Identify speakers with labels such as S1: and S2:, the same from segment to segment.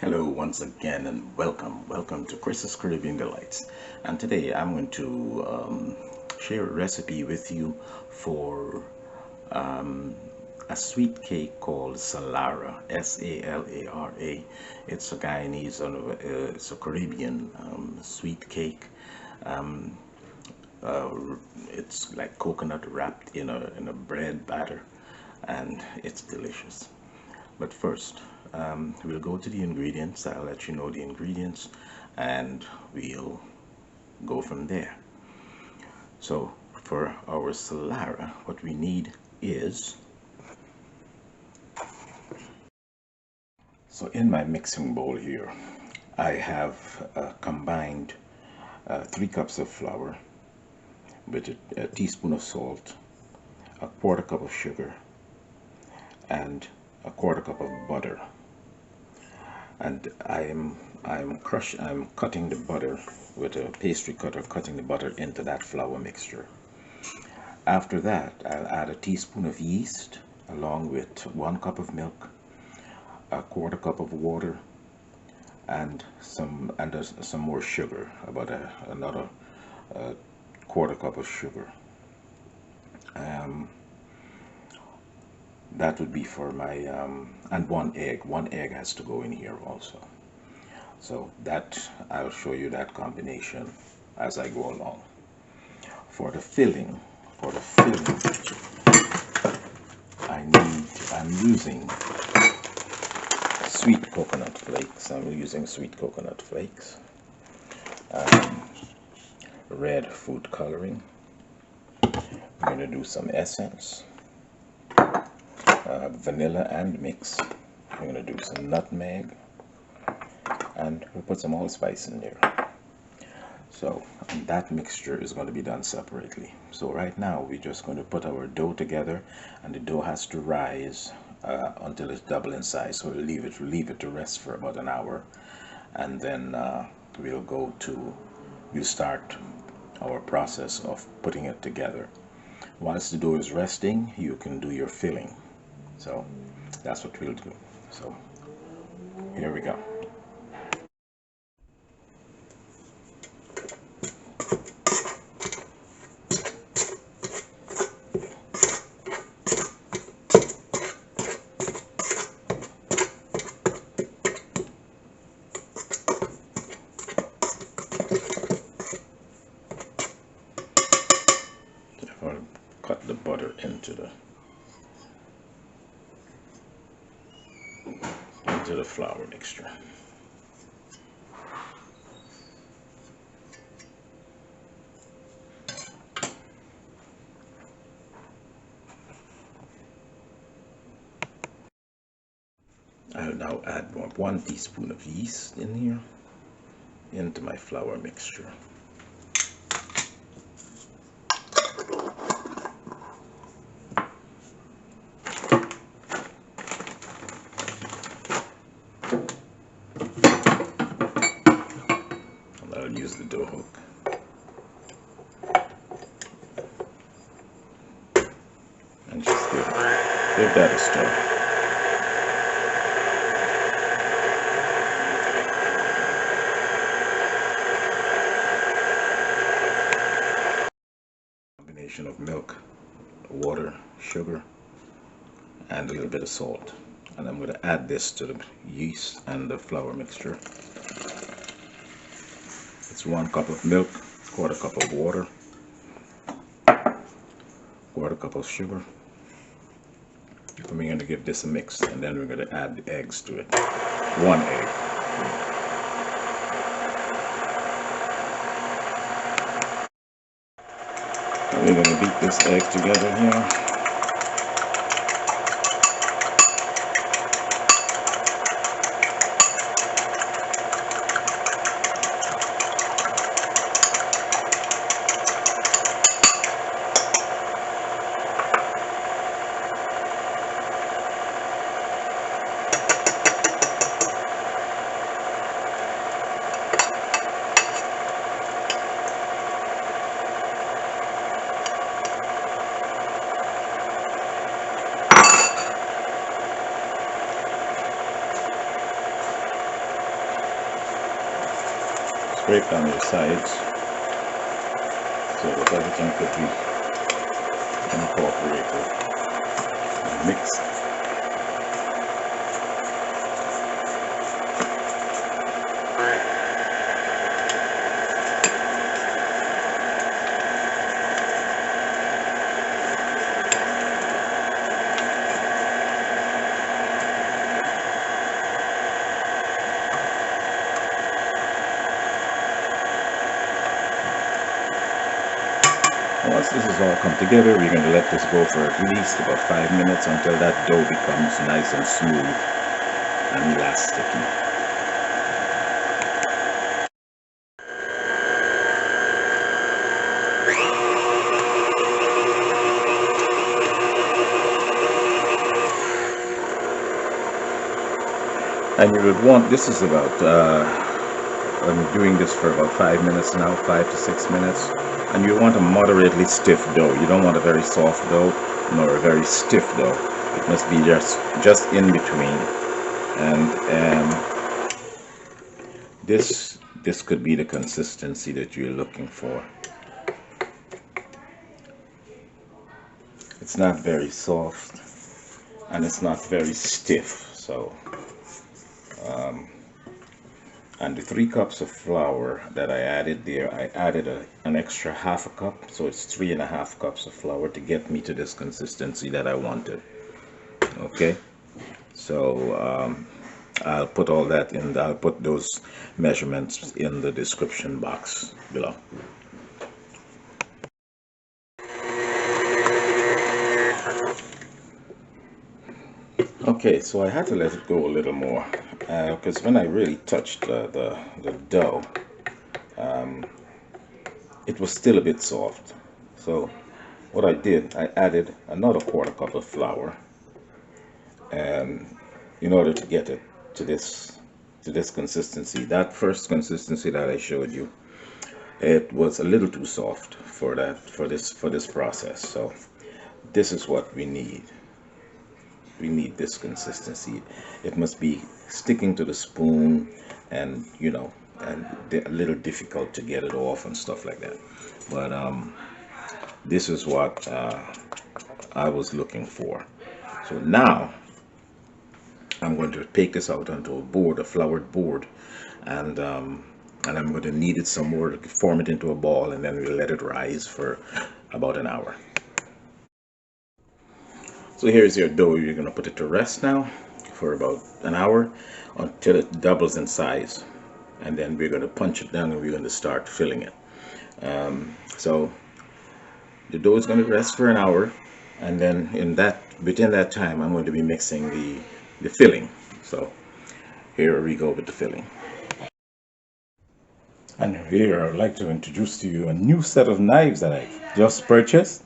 S1: Hello once again and welcome to Chris's Caribbean Delights. And today I'm going to share a recipe with you for a sweet cake called SALARA, SALARA. It's a Guyanese, it's a Caribbean sweet cake. Um, uh, it's like coconut wrapped in a bread batter, and it's delicious. But first, we'll go to the ingredients. I'll let you know the ingredients and we'll go from there. So, for our Solara, what we need is, so in my mixing bowl here, I have combined 3 cups of flour with a teaspoon of salt, a quarter cup of sugar, and a quarter cup of butter. And I'm cutting the butter with a pastry cutter, cutting the butter into that flour mixture. After that, I'll add a teaspoon of yeast along with 1 cup of milk, a quarter cup of water, and there's some more sugar, about another quarter cup of sugar. That would be for my and 1 egg. 1 egg has to go in here also. So that I'll show you that combination as I go along. For the filling, I'm using sweet coconut flakes. Red food coloring. I'm going to do some essence, vanilla and mix. I'm going to do some nutmeg, and we'll put some allspice in there. So that mixture is going to be done separately. So right now we're just going to put our dough together, and the dough has to rise until it's double in size. So we'll leave it to rest for about an hour, and then we'll start our process of putting it together. Once the dough is resting, you can do your filling. So that's what we'll do. So here we go. I'll cut the butter into the flour mixture. I'll now add 1 teaspoon of yeast in here into my flour mixture. And I'll use the dough hook. And just give that a stir. Combination of milk, water, sugar, and a little bit of salt. And I'm going to add this to the yeast and the flour mixture. It's 1 cup of milk, quarter cup of water, quarter cup of sugar. And we're going to give this a mix, and then we're going to add the eggs to it. 1 egg. And we're going to beat this egg together here. scrape down your sides so that everything could be incorporated and mixed. Once this is all come together, we're going to let this go for at least about 5 minutes until that dough becomes nice and smooth and elasticy. And you would want, this is about, I'm doing this for about 5 minutes now, 5 to 6 minutes. And you want a moderately stiff dough. You don't want a very soft dough nor a very stiff dough. It must be just in between. And this could be the consistency that you're looking for. It's not very soft and it's not very stiff. So and the 3 cups of flour that I added there, I added an extra half a cup, so it's 3.5 cups of flour to get me to this consistency that I wanted. Okay, so I'll put all that in, I'll put those measurements in the description box below. Okay, so I had to let it go a little more because when I really touched the dough, it was still a bit soft. So what I did, I added another 1/4 cup of flour in order to get it to this consistency. That first consistency that I showed you, it was a little too soft for this process. So this is what we need. We need this consistency. It must be sticking to the spoon, and you know, and a little difficult to get it off and stuff like that. But this is what I was looking for. So now I'm going to take this out onto a board, a floured board, and I'm going to knead it some more to form it into a ball, and then we'll let it rise for about an hour. So here's your dough. You're going to put it to rest now for about an hour until it doubles in size, and then we're going to punch it down and we're going to start filling it. So the dough is going to rest for an hour, and then within that time I'm going to be mixing the filling. So here we go with the filling. And here I would like to introduce to you a new set of knives that I've just purchased.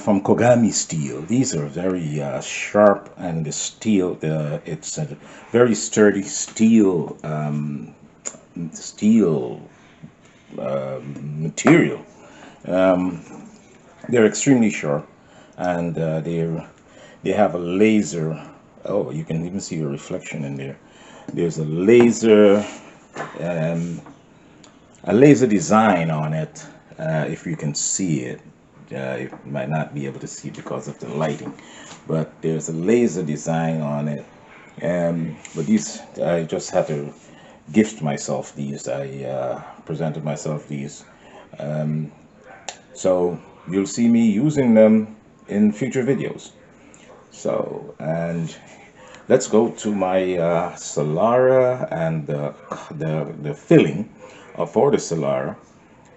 S1: From Kogami Steel. These are very sharp, and the steel, it's a very sturdy steel material. They're extremely sharp, and they have a laser. Oh, you can even see a reflection in there. There's a laser design on it. If you can see it. You might not be able to see because of the lighting, but there's a laser design on it. But these, I just had to gift myself these. I presented myself these. So you'll see me using them in future videos. So, and let's go to my SALARA and the filling for the SALARA.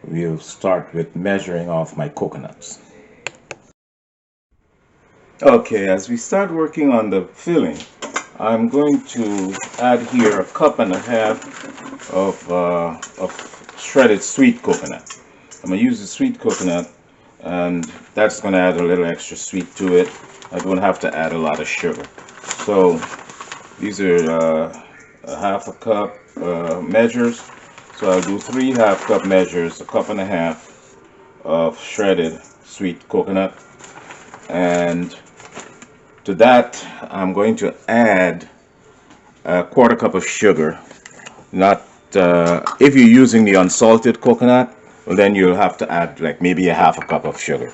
S1: We'll start with measuring off my coconuts. Okay, as we start working on the filling, I'm going to add here 1.5 cups of shredded sweet coconut. I'm going to use the sweet coconut, and that's going to add a little extra sweet to it. I don't have to add a lot of sugar. So these are a 1/2 cup measures. So I'll do 3 1/2 cup measures, 1.5 cups of shredded sweet coconut, and to that I'm going to add a 1/4 cup of sugar, not if you're using the unsalted coconut, well, then you'll have to add like maybe a half a cup of sugar.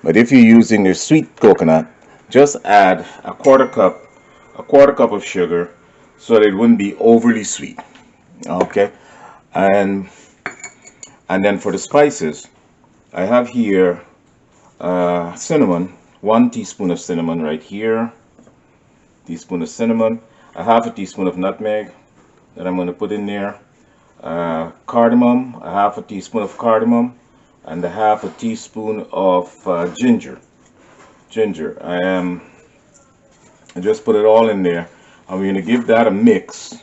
S1: But if you're using the sweet coconut, just add a quarter cup of sugar, so that it wouldn't be overly sweet. Okay, and then for the spices, I have here cinnamon, 1 teaspoon of cinnamon right here, teaspoon of cinnamon, a half a teaspoon of nutmeg that I'm going to put in there, cardamom, a half a teaspoon of cardamom, and a half a teaspoon of ginger. I just put it all in there. I'm going to give that a mix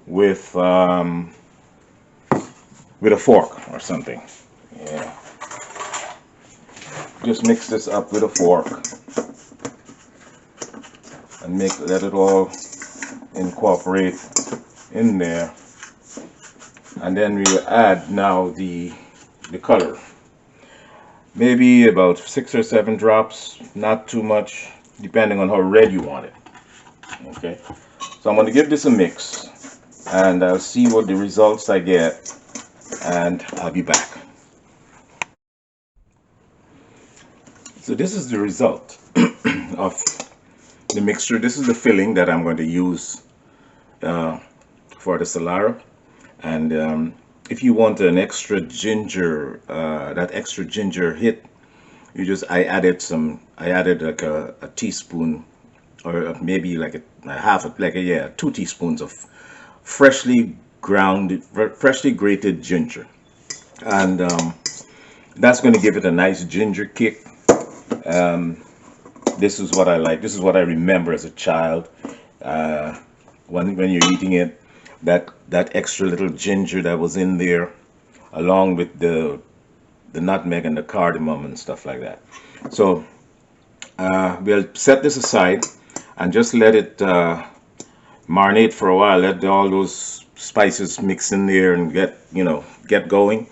S1: with a fork or something. Yeah. Just mix this up with a fork and let it all incorporate in there. And then we add now the color. Maybe about 6 or 7 drops, not too much, depending on how red you want it. Okay, so I'm going to give this a mix, and I'll see what the results I get, and I'll be back. So this is the result of the mixture. This is the filling that I'm going to use for the SALARA. And if you want an extra ginger, that extra ginger hit, I added like a teaspoon, or maybe like a 2 teaspoons of freshly grated ginger, and that's going to give it a nice ginger kick. This is what I like. This is what I remember as a child, when you're eating it, that extra little ginger that was in there, along with the nutmeg and the cardamom and stuff like that. So we'll set this aside and just let it marinate for a while. Let all those spices mix in there and get going,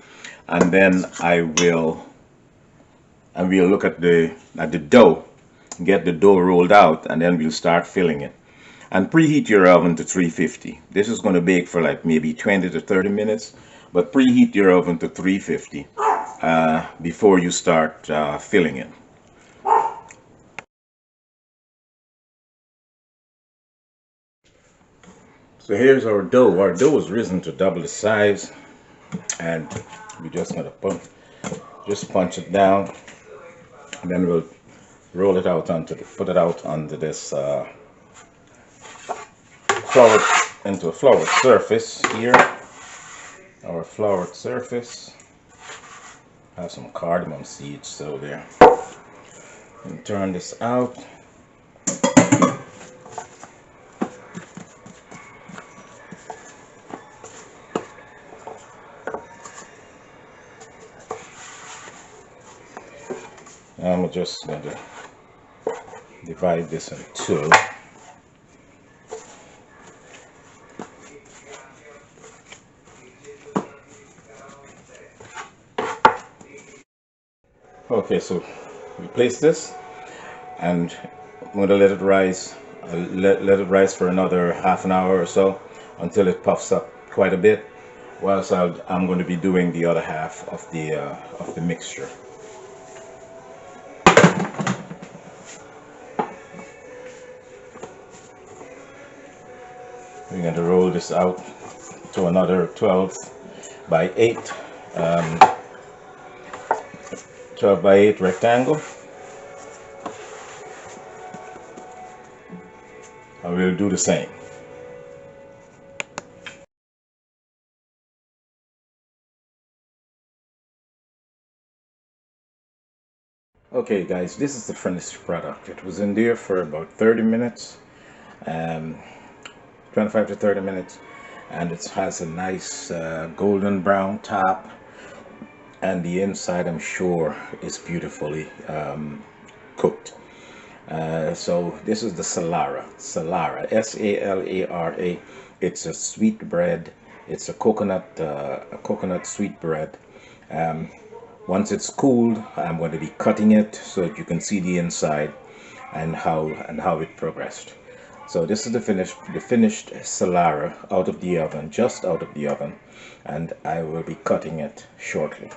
S1: and then we'll look at the dough, get the dough rolled out, and then we'll start filling it. And preheat your oven to 350. This is going to bake for like maybe 20 to 30 minutes, but preheat your oven to 350 before you start filling it. So here's our dough. Our dough is risen to double the size, and we're just going to punch it down, and then we'll roll it out put it out onto this into a floured surface here. Our floured surface. I have some cardamom seeds still there. And turn this out. I'm just going to divide this in two. Okay, so we place this, and I'm going to let it rise. Let it rise for another half an hour or so until it puffs up quite a bit. Whilst I'm going to be doing the other half of the mixture. We're going to roll this out to another 12 by 8 rectangle, and we'll do the same. Okay guys, this is the finished product. It was in there for about 30 minutes, 25 to 30 minutes, and it has a nice golden brown top, and the inside, I'm sure, is beautifully cooked. So this is the SALARA, S-A-L-A-R-A. It's a sweet bread. It's a coconut sweet bread. Once it's cooled, I'm going to be cutting it so that you can see the inside and how it progressed. So this is the finished Salara out of the oven, just out of the oven, and I will be cutting it shortly.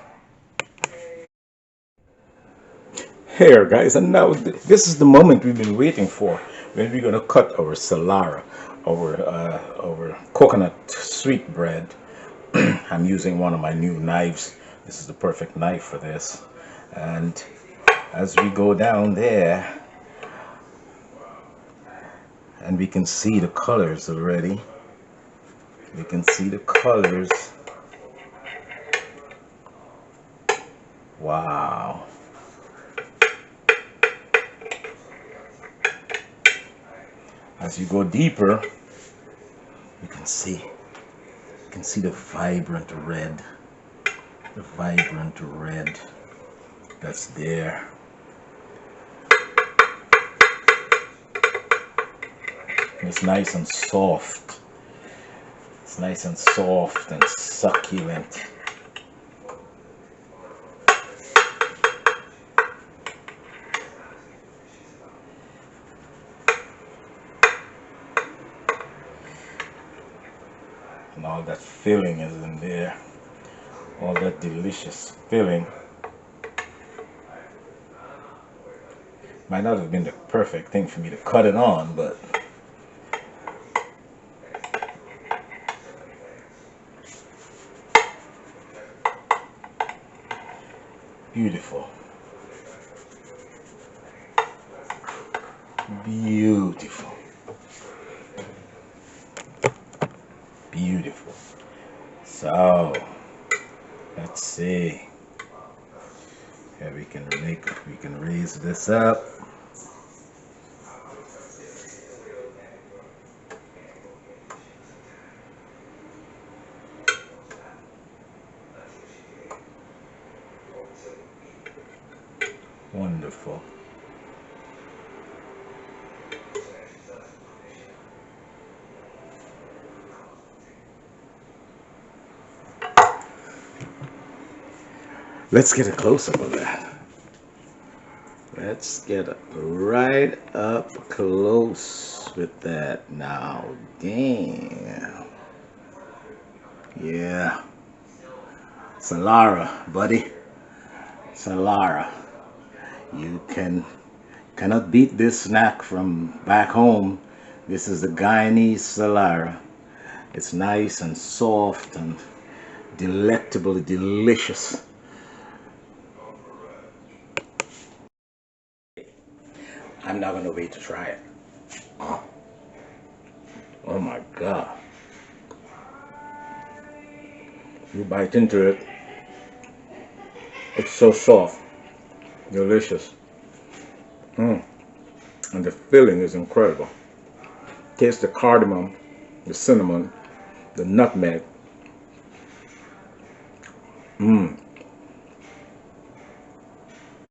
S1: Here, guys, and now this is the moment we've been waiting for, when we're gonna cut our Salara, our coconut sweet bread. I'm using one of my new knives. This is the perfect knife for this. And as we go down there, and we can see the colors already. We can see the colors. Wow. As you go deeper, you can see the vibrant red. The vibrant red that's there. It's nice and soft. It's nice and soft and succulent. And all that filling is in there. All that delicious filling. Might not have been the perfect thing for me to cut it on, but beautiful. Beautiful. Beautiful. So let's see. Yeah, we can raise this up. Wonderful. Let's get a close-up of that. Let's get right up close with that now. Damn. Yeah. Salara, buddy. Salara. You cannot beat this snack from back home. This is the Guyanese Salara. It's nice and soft and delectably delicious. I'm not gonna wait to try it. Oh my God. You bite into it, it's so soft, delicious. And the filling is incredible. Taste the cardamom, the cinnamon, the nutmeg.